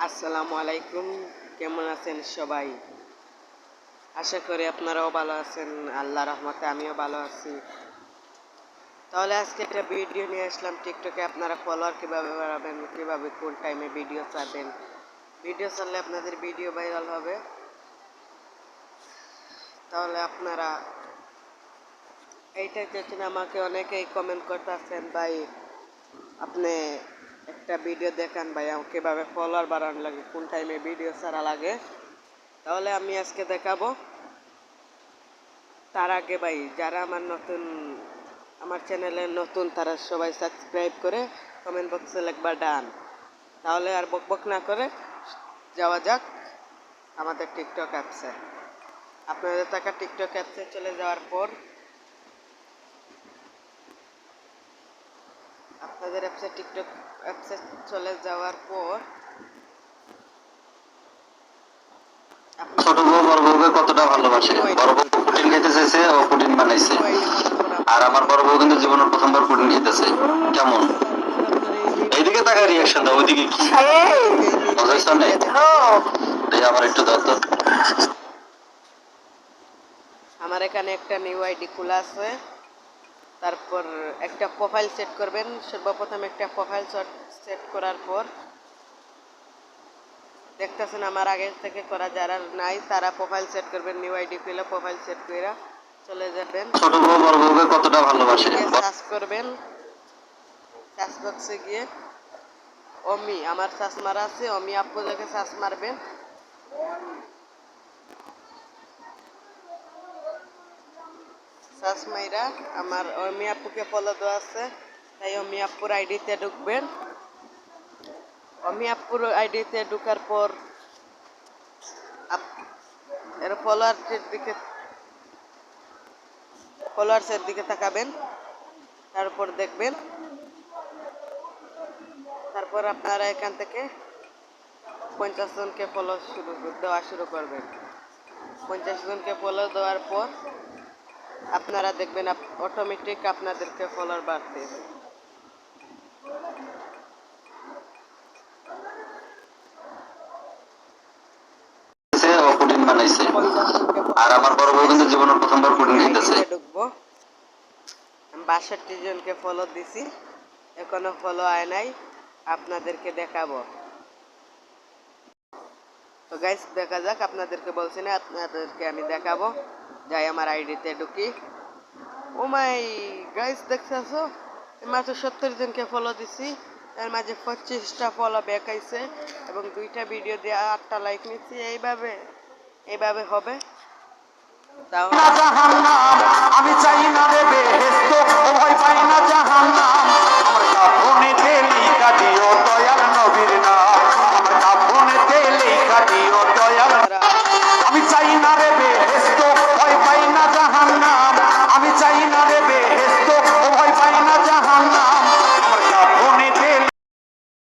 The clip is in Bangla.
আসসালামু আলাইকুম, কেমন আছেন সবাই? আশা করি আপনারাও ভালো আছেন। আল্লাহর রহমতে আমিও ভালো আছি। তাহলে আজকে একটা ভিডিও নিয়ে আসলাম। টিকটকে আপনারা ফলোয়ার কীভাবে বাড়াবেন, কীভাবে কোন টাইমে ভিডিও ছাড়বেন। ভিডিও ছাড়লে আপনাদের ভিডিও ভাইরাল হবে। তাহলে আপনারা এইটাই চাচ্ছেন। আমাকে অনেকেই কমেন্ট করতেছেন, ভাই আপনি একটা ভিডিও দেখান ভাই, কীভাবে ফলোয়ার বাড়ানো লাগে, কোন টাইমে ভিডিও ছাড়া লাগে। তাহলে আমি আজকে দেখাবো। তার আগে ভাই যারা আমার চ্যানেলে নতুন তারা সবাই সাবস্ক্রাইব করে কমেন্ট বক্সে লিখবা ডান। তাহলে আর বকবক না করে যাওয়া যাক আমাদের টিকটক অ্যাপসে। আপনাদের টাকা টিকটক অ্যাপসে চলে যাওয়ার পর টিকটক অ্যাপসে চলে যাওয়ার পর ছোট বউ বড় বউকে কতটা ভালোবাসে। বড় বউ পুডিং খেতে চাইছে, ও পুডিং বানাইছে। আর আমার বড় বউ কিন্তু জীবনের প্রথমবার পুডিং খেতেছে। কেমন? এইদিকে তাকা, রিয়াকশন দাও। ওইদিকে কি মজা হইছে না? দেখি আমার একটু দাও তো। আমার এখানে একটা নিউ আইডি খোলা আছে। তারপর একটা প্রোফাইল সেট করবেন। সর্বপ্রথম একটা প্রোফাইল সেট করার পর দেখতেছেন আমার আগে থেকে করা যারা নাই তারা প্রোফাইল সেট করবেন। নিউ আইডি পেলে প্রোফাইল সেট করে চলে যাবেন। ছোট বউ বড় বউকে কতটা ভালোবাসে সার্চ করবেন। সার্চ বক্সে গিয়ে অমি আমার সার্চ মারা আছে, অমি আপু দেখে সার্চ মারবেন। সার্চ মাইরা আমার অমি আপুকে ফলো দেওয়া আছে, তাই অমি আপুর আইডিতে ঢুকবেন। অমি আপুর আইডিতে ঢুকার পর এর ফলোয়ার্সের দিকে তাকাবেন। তারপর দেখবেন, তারপর আপনারা এখান থেকে 50 জনকে দেওয়া শুরু করবেন। 50 জনকে ফলো দেওয়ার পর আপনারা দেখবেন অটোমেটিক আপনাদেরকে ফলোয়ার বাড়তে। আর আমার বড় বউ কিন্তু জীবনের প্রথমবার পুডিং খেতেছে। ঢুকবো। 62 জনকে ফলো দিছি, এখনো ফলো হয় নাই, আপনাদেরকে দেখাবো। তো গাইস দেখা যাক, আপনাদেরকে বলছি না, আপনাদেরকে আমি দেখাবো। যাই আমার আইডিতে ঢুকি। ও মাই গাইস, দেখতেছো মাত্র 70 জনকে ফলো দিছি, এর মাঝে 25টা ফলো ব্যাক আইছে এবং 2টা ভিডিও দিয়ে 8টা লাইক নিচ্ছি। এইভাবে হবে। তাহলে